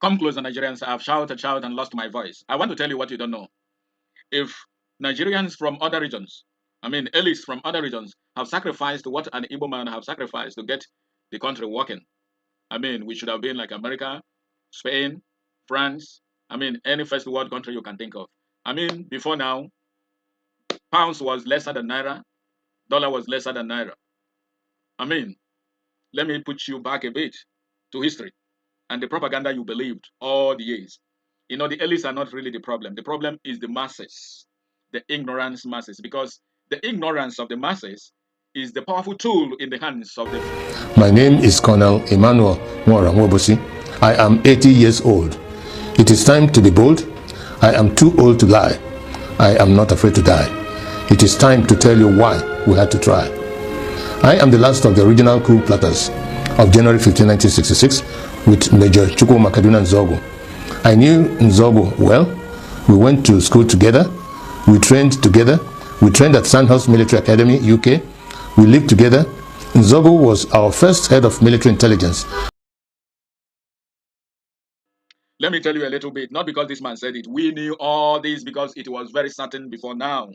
Come closer, Nigerians. I've shouted, and lost my voice. I want to tell you what you don't know. If Nigerians from other regions, elites from other regions, have sacrificed what an Igbo man have sacrificed to get the country working, we should have been like America, Spain, France, any first world country you can think of. Before now, pounds was lesser than naira, dollar was lesser than naira. Let me put you back a bit to history and the propaganda you believed all the years. The elites are not really the problem. The problem is the masses, the ignorance masses, because the ignorance of the masses is the powerful tool in the hands of the. My name is Colonel Emmanuel Mwobosi. I am 80 years old. It is time to be bold. I am too old to lie. I am not afraid to die. It is time to tell you why we had to try. I am the last of the original coup plotters of January 15, 1966 with Major Chukwuma Kaduna Nzogu. I knew Nzogu well. We went to school together. We trained together. We trained at Sandhurst Military Academy, UK. We lived together. Nzogu was our first head of military intelligence. Let me tell you a little bit, not because this man said it. We knew all this because it was very certain before now.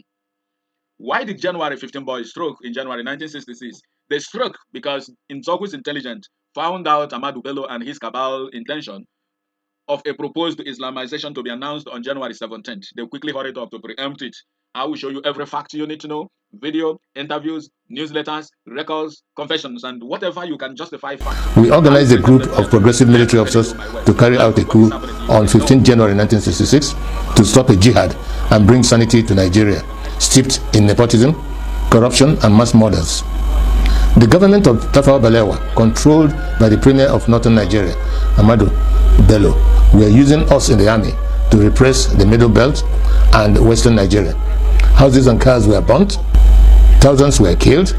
Why did January 15 boys stroke in January 1966? They struck because Nzogu's intelligence found out Ahmadu Bello and his cabal intention of a proposed Islamization to be announced on January 17th. They quickly hurried up to preempt it. I will show you every fact you need to know: video, interviews, newsletters, records, confessions, and whatever you can justify facts. We organized a group of progressive military officers to carry out a coup on 15 January 1966 to stop a jihad and bring sanity to Nigeria, steeped in nepotism, corruption, and mass murders. The government of Tafawa Balewa, controlled by the premier of northern Nigeria, Ahmadu Bello, were using us in the army to repress the Middle Belt and Western Nigeria. Houses and cars were burnt, thousands were killed.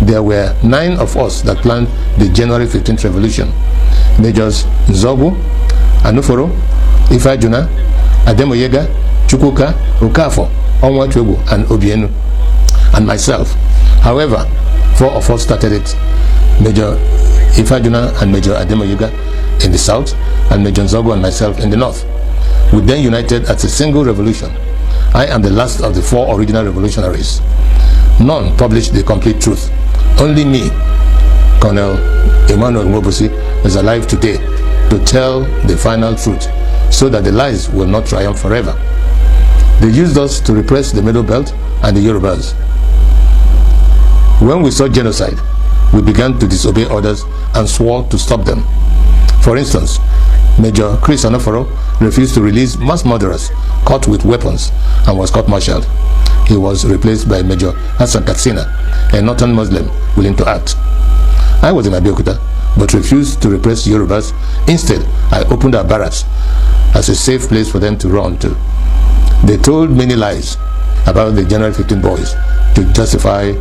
There were 9 of us that planned the January 15th revolution. Majors Nzogu, Anuforo, Ifajuna, Ademoyega, Chukwuka, Okafo, Onwachwegu, and Obienu, and myself. However, 4 of us started it: Major Ifajuna and Major Ademoyega in the south, and Major Nzogu and myself in the north. We then united as a single revolution. I am the last of the 4 original revolutionaries. None published the complete truth. Only me, Colonel Emmanuel Mwobosi, is alive today to tell the final truth, so that the lies will not triumph forever. They used us to repress the Middle Belt and the Yorubas. When we saw genocide, we began to disobey orders and swore to stop them. For instance, Major Chris Anoforo refused to release mass murderers caught with weapons and was court-martialed. He was replaced by Major Hassan Katsina, a northern Muslim willing to act. I was in Abeokuta, but refused to repress Yorubas. Instead, I opened our barracks as a safe place for them to run to. They told many lies about the January 15 boys to justify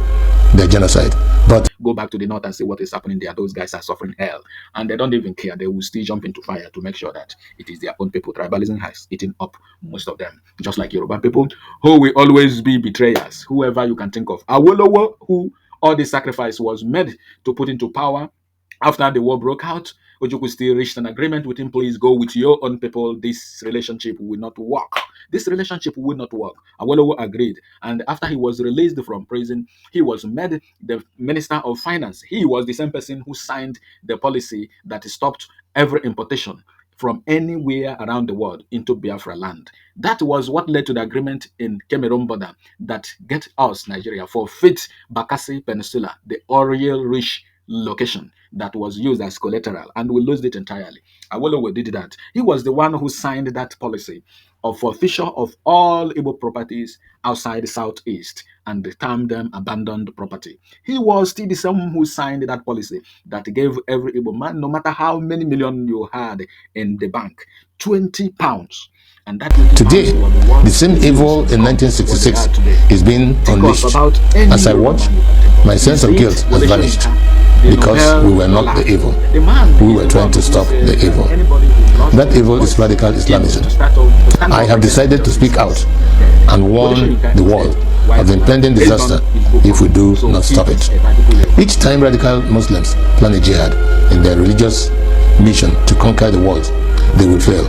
their genocide. But go back to the north and see what is happening there. Those guys are suffering hell, and they don't even care. They will still jump into fire to make sure that it is their own people. Tribalism has eaten up most of them, just like Yoruba people, who will always be betrayers. Whoever you can think of, Awolowo, who all the sacrifice was made to put into power after the war broke out, Ojukwu still reached an agreement with him. Please go with your own people. This relationship will not work. This relationship will not work. Awolowo agreed. And after he was released from prison, he was made the Minister of Finance. He was the same person who signed the policy that stopped every importation from anywhere around the world into Biafra land. That was what led to the agreement in Cameroon border that get us, Nigeria, forfeit Bakassi Peninsula, the oil-rich location that was used as collateral, and we lost it entirely. Awolowo did that. He was the one who signed that policy of forfeiture of all Igbo properties outside the southeast and termed them abandoned property. He was still the same who signed that policy that gave every Igbo man, no matter how many million you had in the bank, 20 pounds. And that today, the same evil in 1966 is being unleashed. As I watch, my sense of guilt has vanished, because we were not the evil. We were trying to stop the evil. That evil is radical Islamism. I have decided to speak out and warn the world of the impending disaster if we do not stop it. Each time radical Muslims plan a jihad in their religious mission to conquer the world, they will fail.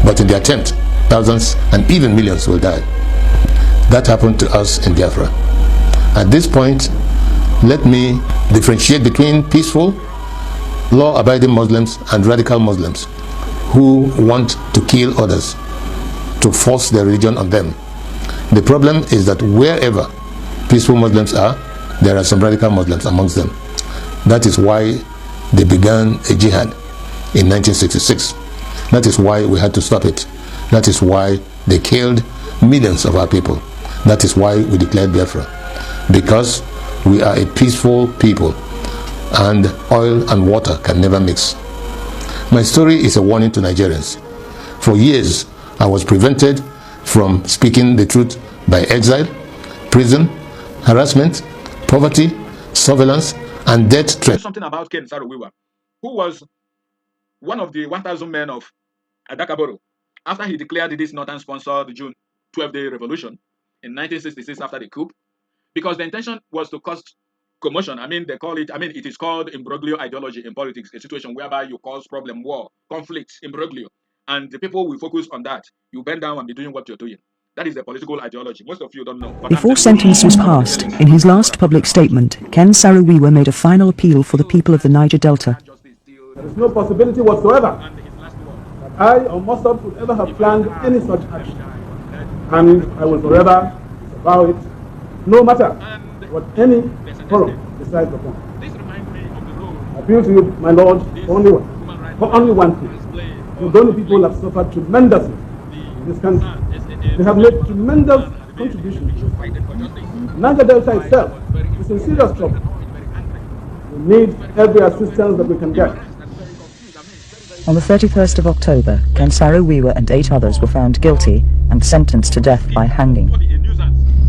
But in the attempt, thousands and even millions will die. That happened to us in Biafra. At this point, let me differentiate between peaceful, law-abiding Muslims and radical Muslims who want to kill others, to force their religion on them. The problem is that wherever peaceful Muslims are, there are some radical Muslims amongst them. That is why they began a jihad in 1966. That is why we had to stop it. That is why they killed millions of our people. That is why we declared Biafra. Because we are a peaceful people, and oil and water can never mix. My story is a warning to Nigerians. For years, I was prevented from speaking the truth by exile, prison, harassment, poverty, surveillance, and death threats. Something about Ken Saro-Wiwa, who was one of the 1,000 men of Adakaboro, after he declared this Northern-sponsored June 12-day revolution in 1966 after the coup, because the intention was to cause commotion. They call it, it is called imbroglio ideology in politics, a situation whereby you cause problem, war, conflict, imbroglio, and the people will focus on that. You bend down and be doing what you're doing. That is the political ideology. Most of you don't know. Before sentence was passed, in his last public statement, Ken Saro-Wiwa made a final appeal for the people of the Niger Delta. There is no possibility whatsoever that I or Mossad would ever have planned any such action. And I will forever disavow it, no matter what any forum decides upon. I appeal to you, my Lord, for only one thing. The Ogoni people have suffered tremendously in this country. They have made tremendous contributions to this. Niger Delta itself is in serious trouble. We need every assistance that we can get. On the 31st of October, Ken Saro-Wiwa and 8 others were found guilty and sentenced to death by hanging.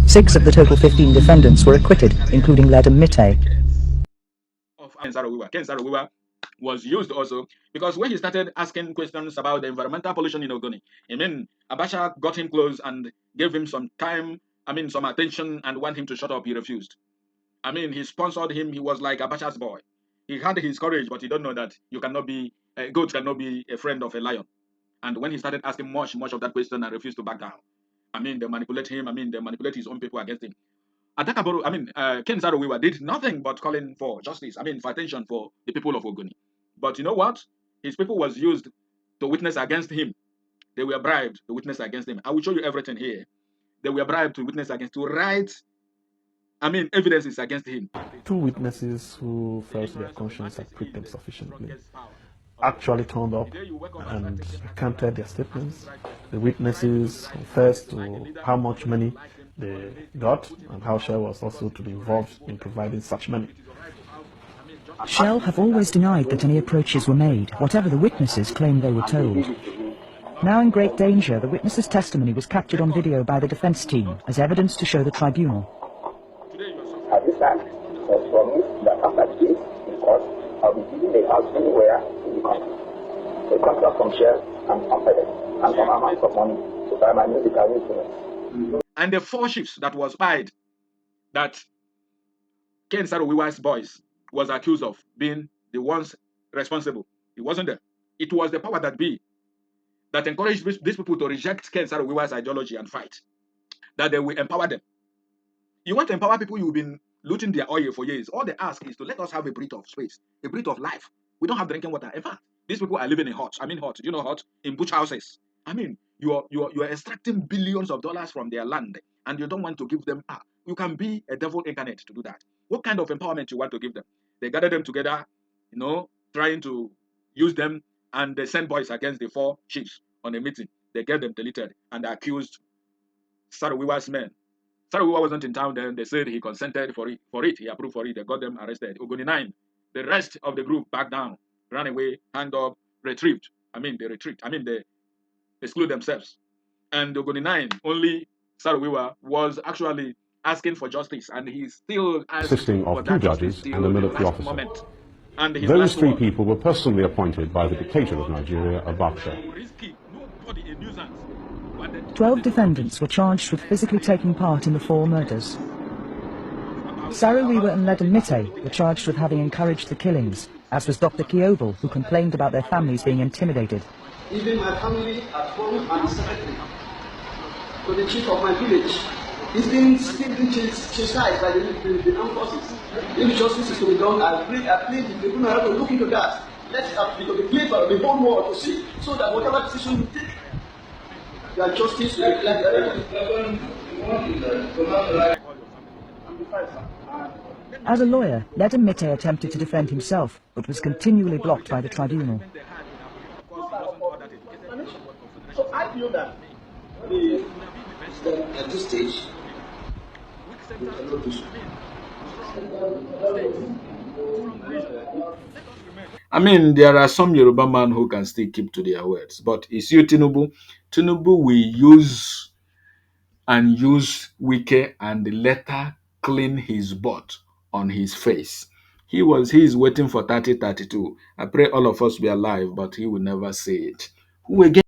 6 of the total 15 defendants were acquitted, including Ledum Mite. Ken Saro-Wiwa was used also because when he started asking questions about the environmental pollution in Ogoni, Abacha got him close and gave him some time, some attention, and want him to shut up. He refused. He sponsored him. He was like Abacha's boy. He had his courage, but he don't know that you cannot be a goat cannot be a friend of a lion. And when he started asking much of that question and refused to back down, they manipulate him. They manipulate his own people against him. Adakaboro, Ken Saro-Wiwa did nothing but calling for justice. For attention for the people of Ogoni. But you know what? His people was used to witness against him. They were bribed to witness against him. I will show you everything here. They were bribed to witness against, to write, evidences against him. 2 witnesses who felt their conscience had pricked them sufficiently actually turned up and recanted their statements. The witnesses confessed to how much money they got and how Shell was also to be involved in providing such money. Shell have always denied that any approaches were made, whatever the witnesses claimed they were told. Now in great danger, the witness's testimony was captured on video by the defense team as evidence to show the tribunal. At this time, was promised that after this, in court, I'll be giving a house anywhere in the country. A contract from Shell and from FedEx, and some amount of money to buy my musical instruments. And the 4 ships that was spied, that Ken Saro-Wiwa's boys was accused of being the ones responsible. It wasn't them. It was the power that be that encouraged these people to reject Ken Saro-Wiwa's ideology and fight. That they will empower them. You want to empower people you've been looting their oil for years. All they ask is to let us have a breath of space, a breath of life. We don't have drinking water. In fact, these people are living in hut. Hut. Do you know hut? In butch houses. You are extracting billions of dollars from their land, and you don't want to give them. You can be a devil incarnate to do that. What kind of empowerment you want to give them? They gather them together, trying to use them, and they send boys against the 4 chiefs on a meeting. They get them deleted and accused Saro-Wiwa's men. Saro-Wiwa wasn't in town then. They said he consented for it. He approved for it. They got them arrested. Ogoni 9. The rest of the group backed down, ran away, hanged up, retrieved. They retreat. They exclude themselves. And Ogoni 9, only Saro-Wiwa was actually asking for justice, and he still consisting of 2 judges and a military officer. Moment. And those 3 people were personally appointed by the dictator of Nigeria, Abacha. 12 defendants were charged with physically taking part in the 4 murders. Saro-Wiwa and Ledum Mite were charged with having encouraged the killings, as was Dr. Kiobel, who complained about their families being intimidated. even my family at home and secretary to the chief of my village. He's been still being chastised by the armed forces. If justice is to be done, I plead the tribunal have to look into that. Let it be clear for the whole world to see, so that whatever decision you take, that justice will be As a lawyer, Ledem Mitte attempted to defend himself, but was continually blocked by the tribunal. So I feel that at this stage, we cannot do so. I mean, there are some Yoruba men who can still keep to their words, but it's you, Tinubu. Tinubu will use Wike and later clean his butt on his face. He is waiting for 3032. I pray all of us be alive, but he will never say it. Who again?